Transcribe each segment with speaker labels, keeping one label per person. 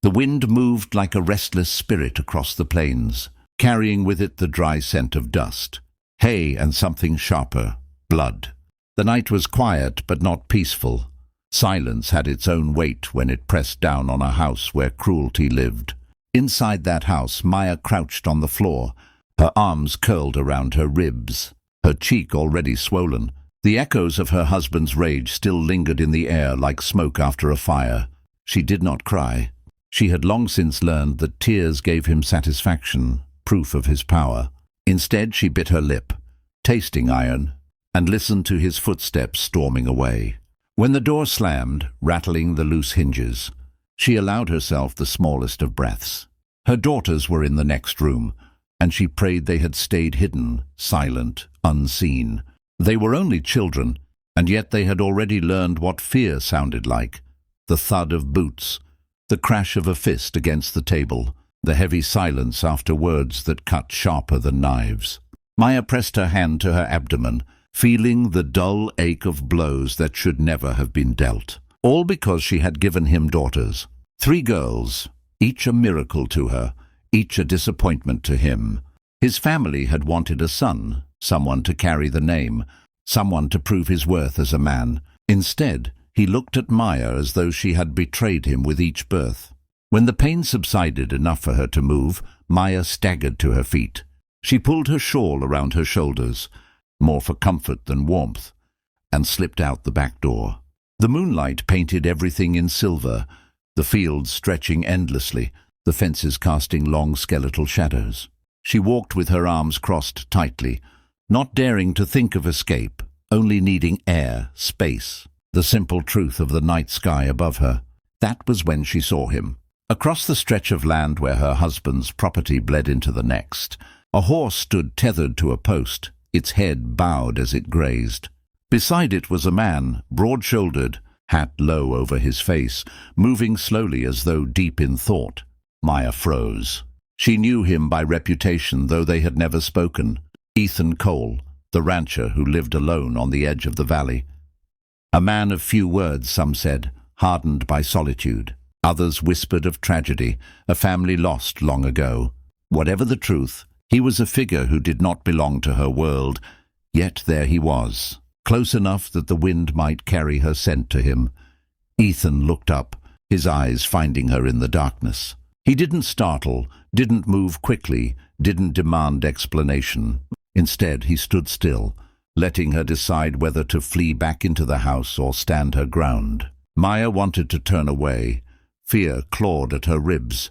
Speaker 1: The wind moved like a restless spirit across the plains, carrying with it the dry scent of dust, hay and something sharper, blood. The night was quiet but not peaceful. Silence had its own weight when it pressed down on a house where cruelty lived. Inside that house, Maya crouched on the floor, her arms curled around her ribs, her cheek already swollen. The echoes of her husband's rage still lingered in the air like smoke after a fire. She did not cry. She had long since learned that tears gave him satisfaction, proof of his power. Instead, she bit her lip, tasting iron, and listened to his footsteps storming away. When the door slammed, rattling the loose hinges, she allowed herself the smallest of breaths. Her daughters were in the next room, and she prayed they had stayed hidden, silent, unseen. They were only children, and yet they had already learned what fear sounded like. The thud of boots, the crash of a fist against the table, the heavy silence after words that cut sharper than knives. Maya pressed her hand to her abdomen, feeling the dull ache of blows that should never have been dealt. All because she had given him daughters. 3 girls, each a miracle to her, each a disappointment to him. His family had wanted a son, someone to carry the name, someone to prove his worth as a man. Instead, he looked at Maya as though she had betrayed him with each birth. When the pain subsided enough for her to move, Maya staggered to her feet. She pulled her shawl around her shoulders, more for comfort than warmth, and slipped out the back door. The moonlight painted everything in silver, the fields stretching endlessly, the fences casting long skeletal shadows. She walked with her arms crossed tightly, not daring to think of escape, only needing air, space, the simple truth of the night sky above her. That was when she saw him. Across the stretch of land where her husband's property bled into the next, a horse stood tethered to a post, its head bowed as it grazed. Beside it was a man, broad-shouldered, hat low over his face, moving slowly as though deep in thought. Maya froze. She knew him by reputation, though they had never spoken. Ethan Cole, the rancher who lived alone on the edge of the valley. A man of few words, some said, hardened by solitude. Others whispered of tragedy, a family lost long ago. Whatever the truth, he was a figure who did not belong to her world, yet there he was, close enough that the wind might carry her scent to him. Ethan looked up, his eyes finding her in the darkness. He didn't startle, didn't move quickly, didn't demand explanation. Instead, he stood still, letting her decide whether to flee back into the house or stand her ground. Maya wanted to turn away. Fear clawed at her ribs.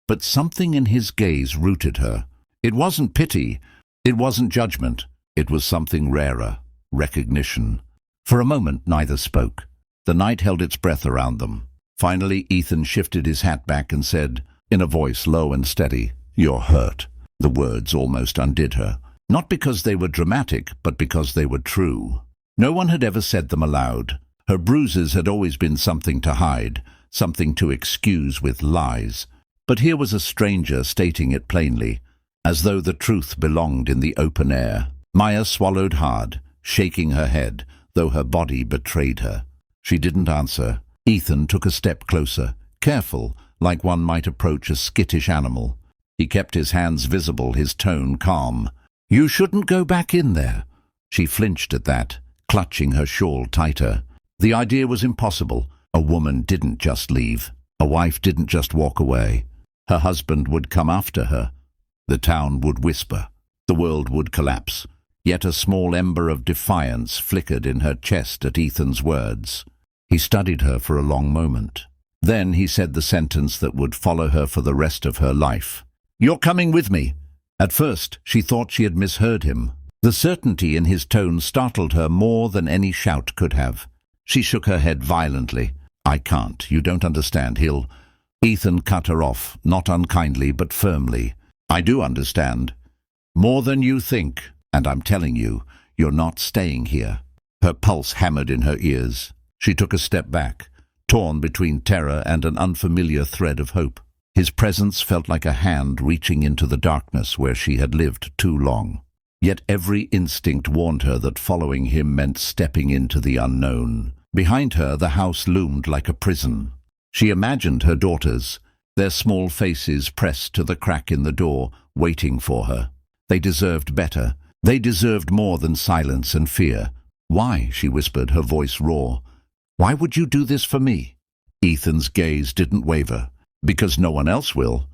Speaker 1: But something in his gaze rooted her. It wasn't pity, it wasn't judgment, it was something rarer, recognition. For a moment, neither spoke. The night held its breath around them. Finally, Ethan shifted his hat back and said, in a voice low and steady, "You're hurt." The words almost undid her. Not because they were dramatic, but because they were true. No one had ever said them aloud. Her bruises had always been something to hide, something to excuse with lies. But here was a stranger stating it plainly, as though the truth belonged in the open air. Maya swallowed hard, shaking her head, though her body betrayed her. She didn't answer. Ethan took a step closer, careful, like one might approach a skittish animal. He kept his hands visible, his tone calm. "You shouldn't go back in there." She flinched at that, clutching her shawl tighter. The idea was impossible. A woman didn't just leave. A wife didn't just walk away. Her husband would come after her. The town would whisper. The world would collapse. Yet a small ember of defiance flickered in her chest at Ethan's words. He studied her for a long moment. Then he said the sentence that would follow her for the rest of her life. "You're coming with me." At first, she thought she had misheard him. The certainty in his tone startled her more than any shout could have. She shook her head violently. "I can't. You don't understand. He'll—" Ethan cut her off, not unkindly but firmly. "I do understand. More than you think. And I'm telling you, you're not staying here." Her pulse hammered in her ears. She took a step back, torn between terror and an unfamiliar thread of hope. His presence felt like a hand reaching into the darkness where she had lived too long. Yet every instinct warned her that following him meant stepping into the unknown. Behind her, the house loomed like a prison. She imagined her daughters, their small faces pressed to the crack in the door, waiting for her. They deserved better. They deserved more than silence and fear. "Why?" she whispered, her voice raw. "Why would you do this for me?" Ethan's gaze didn't waver. "Because no one else will."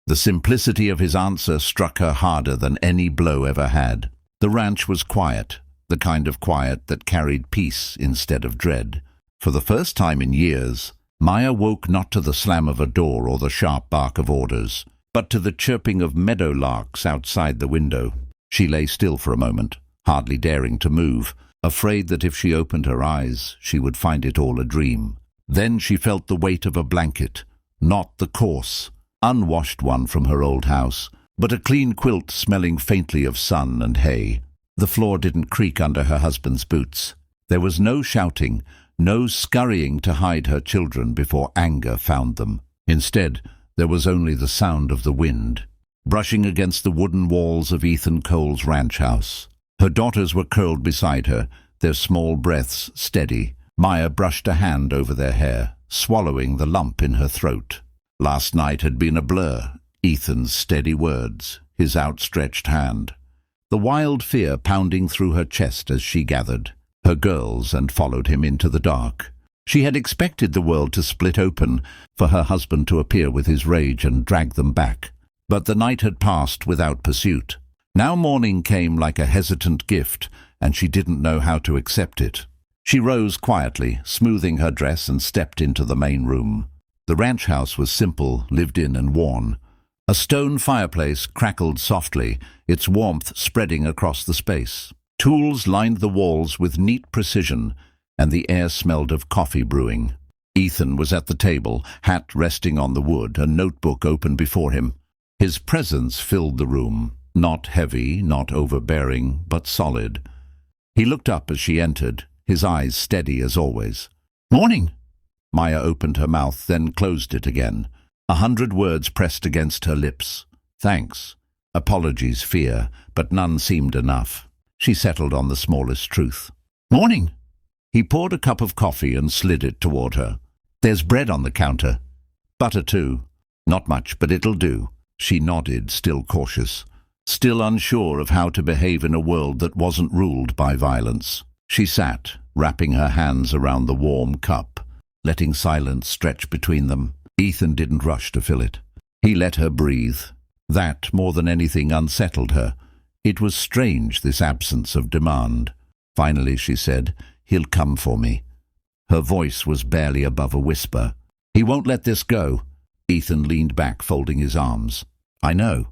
Speaker 1: The simplicity of his answer struck her harder than any blow ever had. The ranch was quiet, the kind of quiet that carried peace instead of dread. For the first time in years, Maya woke not to the slam of a door or the sharp bark of orders, but to the chirping of meadowlarks outside the window. She lay still for a moment, hardly daring to move, afraid that if she opened her eyes, she would find it all a dream. Then she felt the weight of a blanket, not the coarse, unwashed one from her old house, but a clean quilt smelling faintly of sun and hay. The floor didn't creak under her husband's boots. There was no shouting, no scurrying to hide her children before anger found them. Instead, there was only the sound of the wind, brushing against the wooden walls of Ethan Cole's ranch house. Her daughters were curled beside her, their small breaths steady. Maya brushed a hand over their hair, swallowing the lump in her throat. Last night had been a blur. Ethan's steady words, his outstretched hand. The wild fear pounding through her chest as she gathered her girls and followed him into the dark. She had expected the world to split open, for her husband to appear with his rage and drag them back. But the night had passed without pursuit. Now morning came like a hesitant gift, and she didn't know how to accept it. She rose quietly, smoothing her dress, and stepped into the main room. The ranch house was simple, lived in and worn. A stone fireplace crackled softly, its warmth spreading across the space. Tools lined the walls with neat precision, and the air smelled of coffee brewing. Ethan was at the table, hat resting on the wood, a notebook open before him. His presence filled the room, not heavy, not overbearing, but solid. He looked up as she entered, his eyes steady as always. "Morning!" Maya opened her mouth, then closed it again. 100 words pressed against her lips. Thanks, apologies, fear, but none seemed enough. She settled on the smallest truth. "Morning!" He poured a cup of coffee and slid it toward her. "There's bread on the counter. Butter too. Not much, but it'll do." She nodded, still cautious, still unsure of how to behave in a world that wasn't ruled by violence. She sat, wrapping her hands around the warm cup, letting silence stretch between them. Ethan didn't rush to fill it. He let her breathe. That, more than anything, unsettled her. It was strange, this absence of demand. Finally, she said, "He'll come for me." Her voice was barely above a whisper. "He won't let this go." Ethan leaned back, folding his arms. "I know."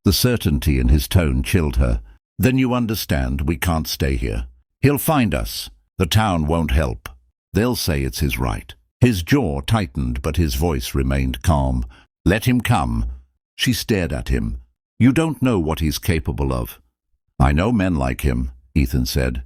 Speaker 1: The certainty in his tone chilled her. "Then you understand we can't stay here. He'll find us. The town won't help. They'll say it's his right." His jaw tightened, but his voice remained calm. "Let him come." She stared at him. "You don't know what he's capable of." "I know men like him," Ethan said.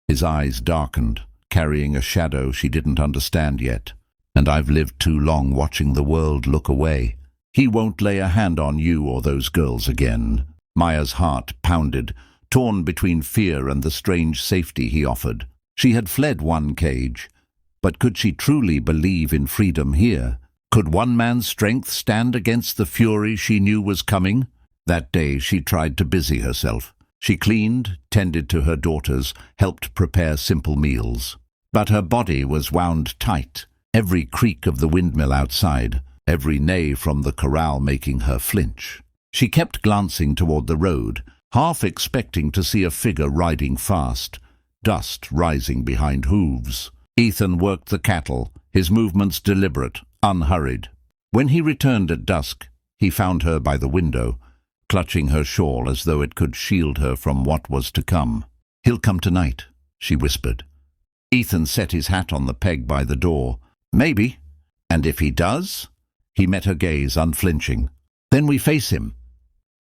Speaker 1: His eyes darkened, carrying a shadow she didn't understand yet. "And I've lived too long watching the world look away. He won't lay a hand on you or those girls again." Maya's heart pounded, torn between fear and the strange safety he offered. She had fled one cage, but could she truly believe in freedom here? Could one man's strength stand against the fury she knew was coming? That day she tried to busy herself. She cleaned, tended to her daughters, helped prepare simple meals. But her body was wound tight, every creak of the windmill outside, every neigh from the corral making her flinch. She kept glancing toward the road, half expecting to see a figure riding fast, dust rising behind hooves. Ethan worked the cattle, his movements deliberate, unhurried. When he returned at dusk, he found her by the window, clutching her shawl as though it could shield her from what was to come. "He'll come tonight," she whispered. Ethan set his hat on the peg by the door. "Maybe. And if he does?" He met her gaze, unflinching. "Then we face him."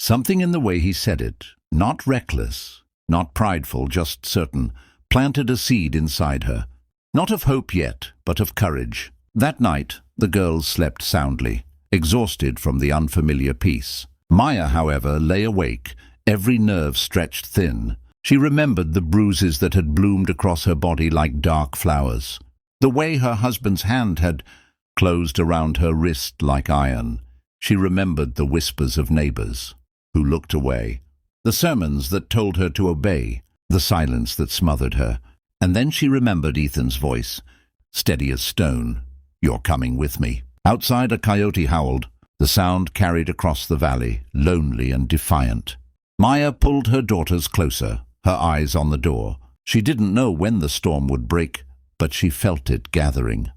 Speaker 1: Something in the way he said it, not reckless, not prideful, just certain, planted a seed inside her. Not of hope yet, but of courage. That night, the girls slept soundly, exhausted from the unfamiliar peace. Maya, however, lay awake, every nerve stretched thin. She remembered the bruises that had bloomed across her body like dark flowers, the way her husband's hand had closed around her wrist like iron. She remembered the whispers of neighbors who looked away, the sermons that told her to obey, the silence that smothered her. And then she remembered Ethan's voice, steady as stone. "You're coming with me." Outside, a coyote howled. The sound carried across the valley, lonely and defiant. Maya pulled her daughters closer, her eyes on the door. She didn't know when the storm would break, but she felt it gathering.